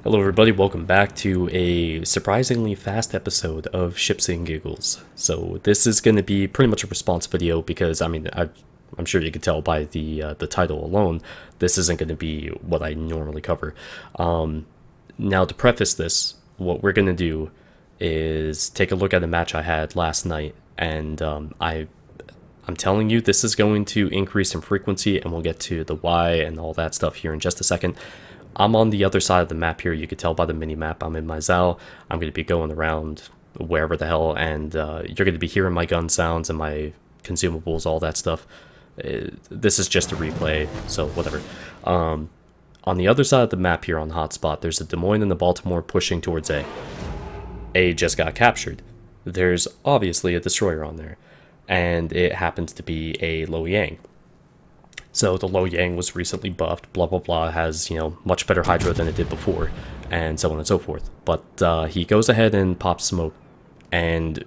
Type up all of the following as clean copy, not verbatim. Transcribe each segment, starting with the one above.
Hello everybody, welcome back to a surprisingly fast episode of Ships and Giggles. So this is going to be pretty much a response video because, I'm sure you can tell by the title alone, this isn't going to be what I normally cover. Now to preface this, what we're going to do is take a look at a match I had last night, and I'm telling you this is going to increase in frequency, and we'll get to the why and all that stuff here in just a second. I'm on the other side of the map here. You can tell by the mini-map. I'm in my Zal. I'm going to be going around wherever the hell, and you're going to be hearing my gun sounds and my consumables, all that stuff. This is just a replay, so whatever. On the other side of the map here on Hotspot, there's a Des Moines and the Baltimore pushing towards A. A just got captured. There's obviously a destroyer on there, and it happens to be a Lo Yang. So the Lo Yang was recently buffed, blah blah blah, has, much better Hydra than it did before, and so on and so forth. But he goes ahead and pops smoke, and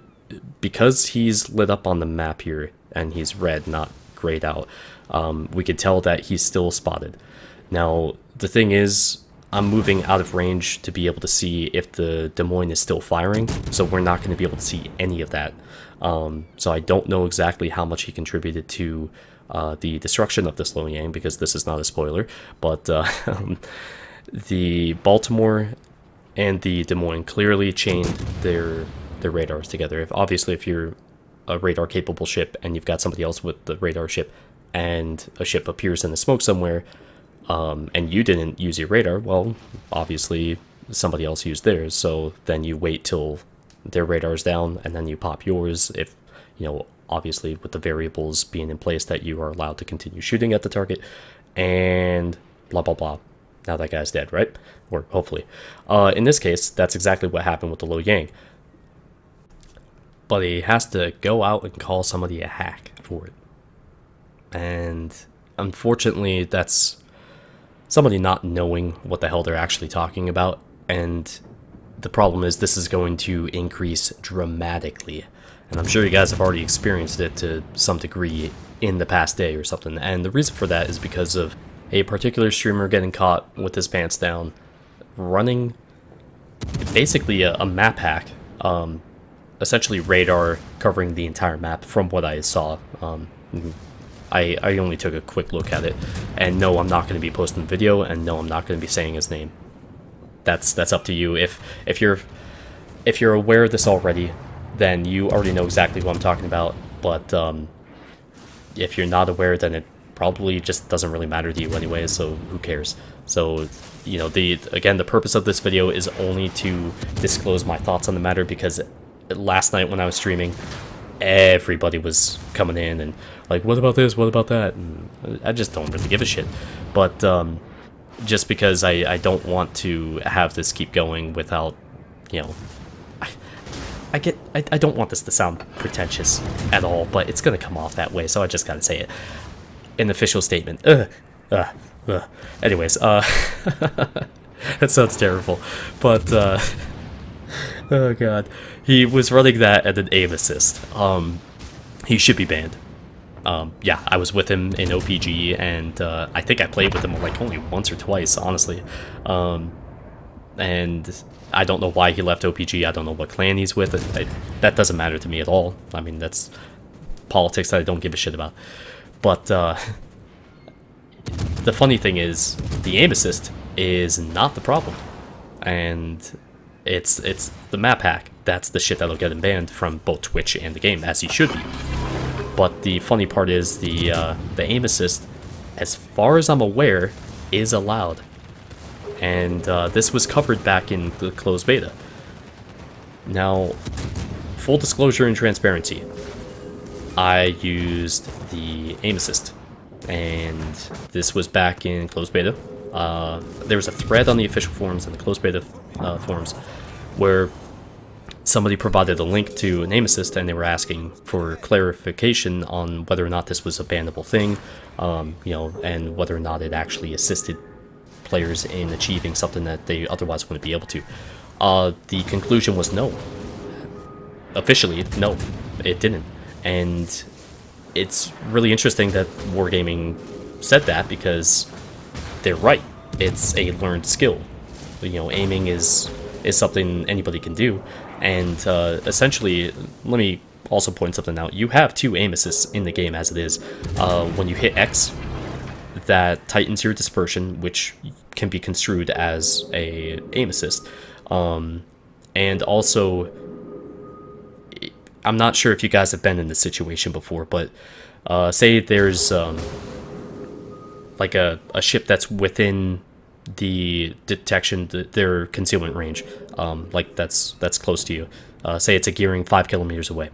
because he's lit up on the map here, and he's red, not grayed out, we could tell that he's still spotted. Now, the thing is, I'm moving out of range to be able to see if the Des Moines is still firing, so we're not going to be able to see any of that. So I don't know exactly how much he contributed to the destruction of this Lo Yang, because this is not a spoiler, but the Baltimore and the Des Moines clearly chained their radars together. Obviously, if you're a radar capable ship and you've got somebody else with the radar ship and a ship appears in the smoke somewhere, and you didn't use your radar, well, obviously somebody else used theirs, so then you wait till their radar's down and then you pop yours, if obviously with the variables being in place that you are allowed to continue shooting at the target, and blah blah blah. Now that guy's dead, right? Or hopefully. In this case, that's exactly what happened with the Lo Yang. But he has to go out and call somebody a hack for it. And unfortunately, that's somebody not knowing what the hell they're actually talking about. And the problem is this is going to increase dramatically. And I'm sure you guys have already experienced it to some degree in the past day or something. And the reason for that is because of a particular streamer getting caught with his pants down, running basically a map hack, essentially radar covering the entire map from what I saw. I only took a quick look at it, and no, I'm not going to be posting the video, and no, I'm not going to be saying his name. That's up to you. If you're aware of this already, then you already know exactly what I'm talking about, but if you're not aware, then it probably just doesn't really matter to you anyway, so who cares? So, again, the purpose of this video is only to disclose my thoughts on the matter, because last night when I was streaming, everybody was coming in and like, what about this, what about that? And I just don't really give a shit. But just because I don't want to have this keep going without, I don't want this to sound pretentious at all, but it's gonna come off that way, so I just gotta say it. An official statement. Anyways, that sounds terrible, but oh god, he was running that at an aim assist. He should be banned. Yeah, I was with him in OPG, and I think I played with him like only once or twice, honestly. And I don't know why he left OPG. I don't know what clan he's with. That doesn't matter to me at all. I mean, that's politics that I don't give a shit about. But the funny thing is, the aim assist is not the problem, and it's the map hack that's the shit that'll get him banned from both Twitch and the game, as he should be. But the funny part is the aim assist, as far as I'm aware, is allowed. And this was covered back in the closed beta. Now, full disclosure and transparency, I used the aim assist, and this was back in closed beta. There was a thread on the official forums and the closed beta forums where somebody provided a link to an aim assist, and they were asking for clarification on whether or not this was a bannable thing, and whether or not it actually assisted players in achieving something that they otherwise wouldn't be able to. The conclusion was no. Officially, no, it didn't. And it's really interesting that Wargaming said that, because they're right. It's a learned skill. aiming is something anybody can do, and essentially, let me also point something out. You have 2 aim assists in the game as it is. When you hit X, that tightens your dispersion, which can be construed as a aim assist. And also, I'm not sure if you guys have been in this situation before, but say there's like a ship that's within the detection, their concealment range, like that's close to you. Say it's a gearing 5 kilometers away,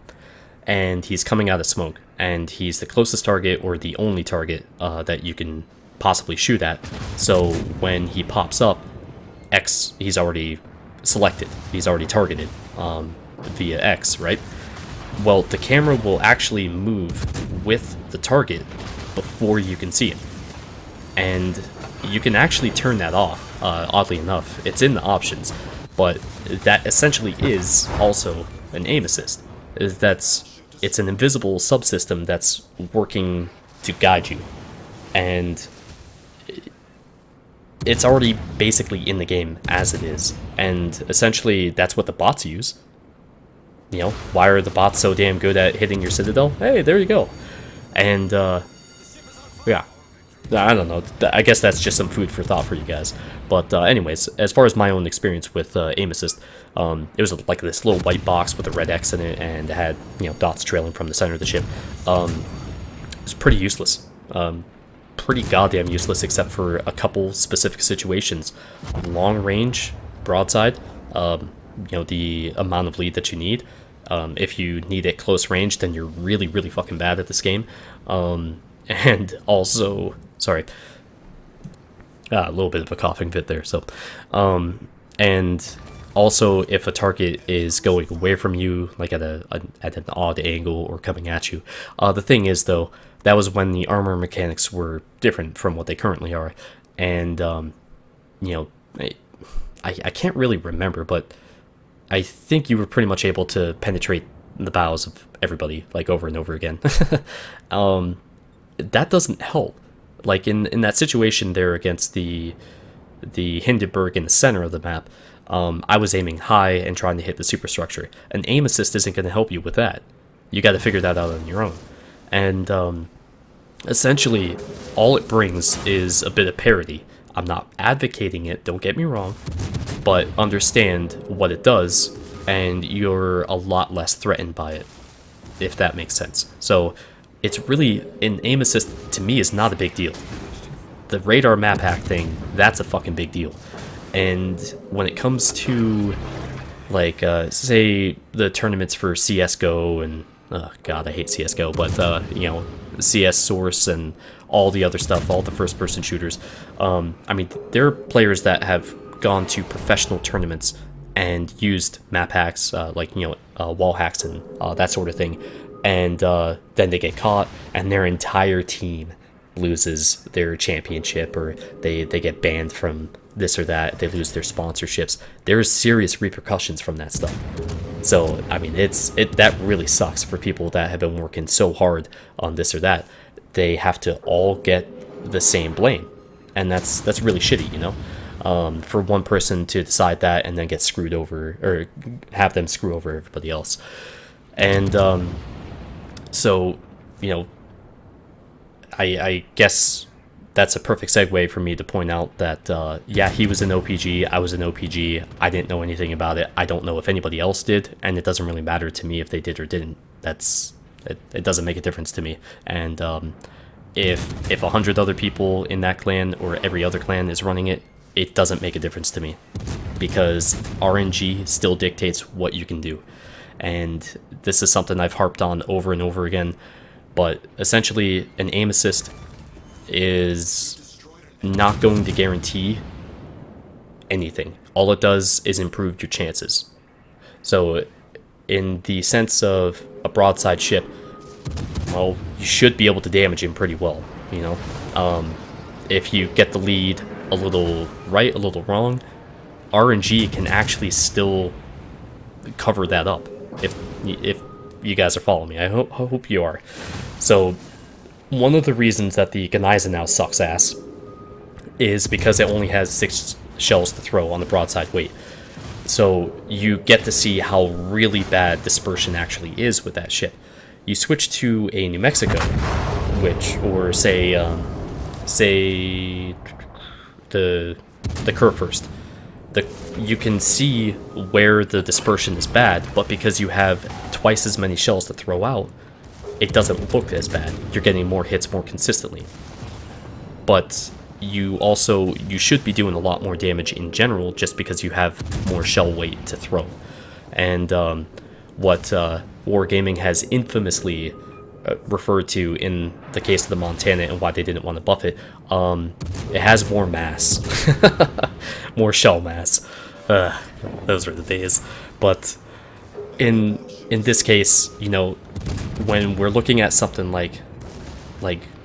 and he's coming out of smoke, and he's the closest target or the only target that you can possibly shoot at. So when he pops up, X, he's already selected, he's already targeted via X, right? Well, the camera will actually move with the target before you can see it, and you can actually turn that off. Oddly enough, it's in the options, but that essentially is also an aim assist. It's an invisible subsystem that's working to guide you, and it's already basically in the game as it is, and essentially that's what the bots use. Why are the bots so damn good at hitting your citadel? Hey, there you go. And yeah, I don't know, I guess that's just some food for thought for you guys. But anyways, as far as my own experience with aim assist, it was like this little white box with a red X in it, and it had dots trailing from the center of the ship. It's pretty useless, pretty goddamn useless, except for a couple specific situations. Long range broadside, the amount of lead that you need. If you need it close range, then you're really fucking bad at this game. And also, sorry, a little bit of a coughing fit there. So, and also if a target is going away from you, like at an odd angle or coming at you. The thing is though, that was when the armor mechanics were different from what they currently are, and I can't really remember, but I think you were pretty much able to penetrate the bows of everybody, like, over and over again. That doesn't help. Like, in that situation there against the Hindenburg in the center of the map, I was aiming high and trying to hit the superstructure. An aim assist isn't going to help you with that. You got to figure that out on your own. And essentially, all it brings is a bit of parity. I'm not advocating it, don't get me wrong, but understand what it does, and you're a lot less threatened by it, if that makes sense. So it's really, an aim assist to me is not a big deal. The radar map hack thing, that's a fucking big deal. And when it comes to, like, say the tournaments for CSGO and, oh god, I hate CSGO, but, CS Source and all the other stuff, all the first-person shooters, I mean, there are players that have gone to professional tournaments and used map hacks, like, wall hacks and that sort of thing, and then they get caught, and their entire team loses their championship, or they get banned from this or that, they lose their sponsorships. There's serious repercussions from that stuff. So, I mean, that really sucks for people that have been working so hard on this or that. They have to all get the same blame, and that's really shitty, for one person to decide that and then get screwed over, or have them screw over everybody else. And so, I guess that's a perfect segue for me to point out that, yeah, he was an OPG, I was an OPG, I didn't know anything about it, I don't know if anybody else did, and it doesn't really matter to me if they did or didn't. It doesn't make a difference to me. And if 100 other people in that clan or every other clan is running it, it doesn't make a difference to me, because RNG still dictates what you can do. And this is something I've harped on over and over again, but essentially an aim assist is not going to guarantee anything. All it does is improve your chances. So in the sense of a broadside ship, well, you should be able to damage him pretty well, if you get the lead a little right, a little wrong, RNG can actually still cover that up, if you guys are following me. I hope you are. So one of the reasons that the Gneisenau sucks ass is because it only has shells to throw on the broadside weight. So you get to see how really bad dispersion actually is with that ship. You switch to a New Mexico, or say the Kerr first. You can see where the dispersion is bad, but because you have twice as many shells to throw out, it doesn't look as bad. You're getting more hits more consistently. But you should be doing a lot more damage in general just because you have more shell weight to throw. And what Wargaming has infamously referred to in the case of the Montana and why they didn't want to buff it, it has more mass. More shell mass. Those were the days. But in this case, you know, when we're looking at something like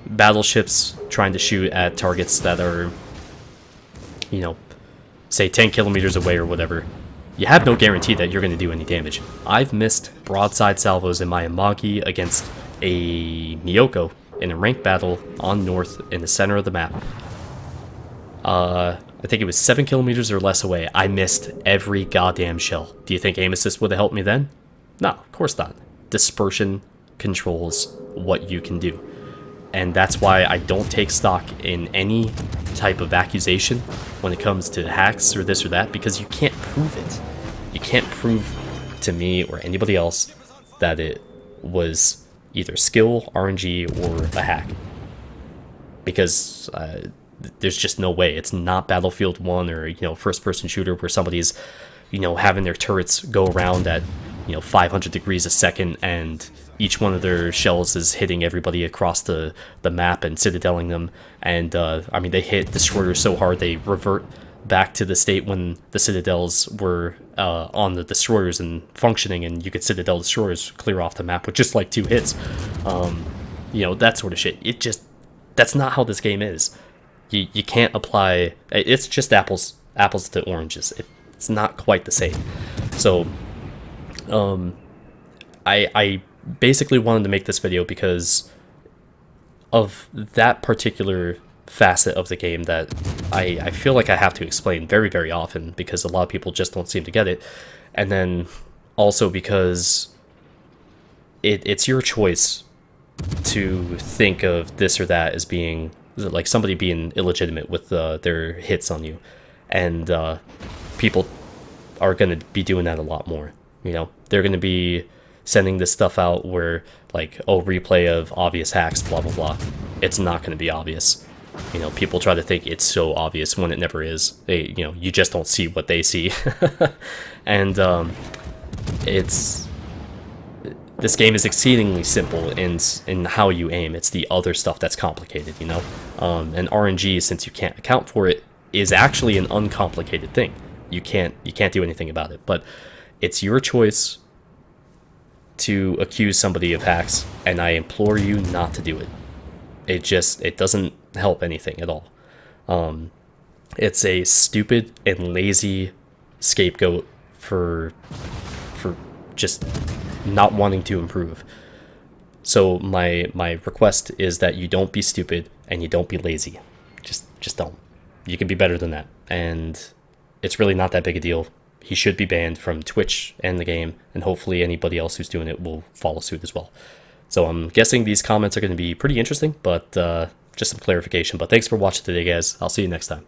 battleships trying to shoot at targets that are, you know, say 10 kilometers away or whatever, you have no guarantee that you're going to do any damage. I've missed broadside salvos in my Amagi against a Miyoko in a ranked battle on North in the center of the map. I think it was 7 kilometers or less away. I missed every goddamn shell. Do you think aim assist would have helped me then? No, of course not. Dispersion controls what you can do. And that's why I don't take stock in any type of accusation when it comes to hacks or this or that, because you can't prove it. You can't prove to me or anybody else that it was either skill, RNG, or a hack. Because there's just no way. It's not Battlefield 1 or, you know, first-person shooter where somebody's, you know, having their turrets go around at, you know, 500 degrees a second, and each one of their shells is hitting everybody across the map and citadeling them. And I mean, they hit destroyers so hard they revert back to the state when the citadels were on the destroyers and functioning, and you could citadel destroyers clear off the map with just like 2 hits. You know, that sort of shit. That's not how this game is. You can't apply. It's just apples to oranges. It's not quite the same. So I basically wanted to make this video because of that particular facet of the game that I feel like I have to explain very, very often, because a lot of people just don't seem to get it. And then also because it's your choice to think of this or that as being like somebody being illegitimate with their hits on you, and people are going to be doing that a lot more. You know, they're going to be sending this stuff out where, like, oh, replay of obvious hacks, blah blah blah. It's not going to be obvious. You know, people try to think it's so obvious when it never is. You know, you just don't see what they see. And this game is exceedingly simple in how you aim. It's the other stuff that's complicated, you know. And RNG, since you can't account for it, is actually an uncomplicated thing. You can't do anything about it. But it's your choice to accuse somebody of hacks, and I implore you not to do it. It doesn't help anything at all. It's a stupid and lazy scapegoat for just not wanting to improve. So my request is that you don't be stupid and you don't be lazy. Just don't. You can be better than that. And it's really not that big a deal. He should be banned from Twitch and the game, and hopefully anybody else who's doing it will follow suit as well. So I'm guessing these comments are going to be pretty interesting, but just some clarification. But thanks for watching today, guys. I'll see you next time.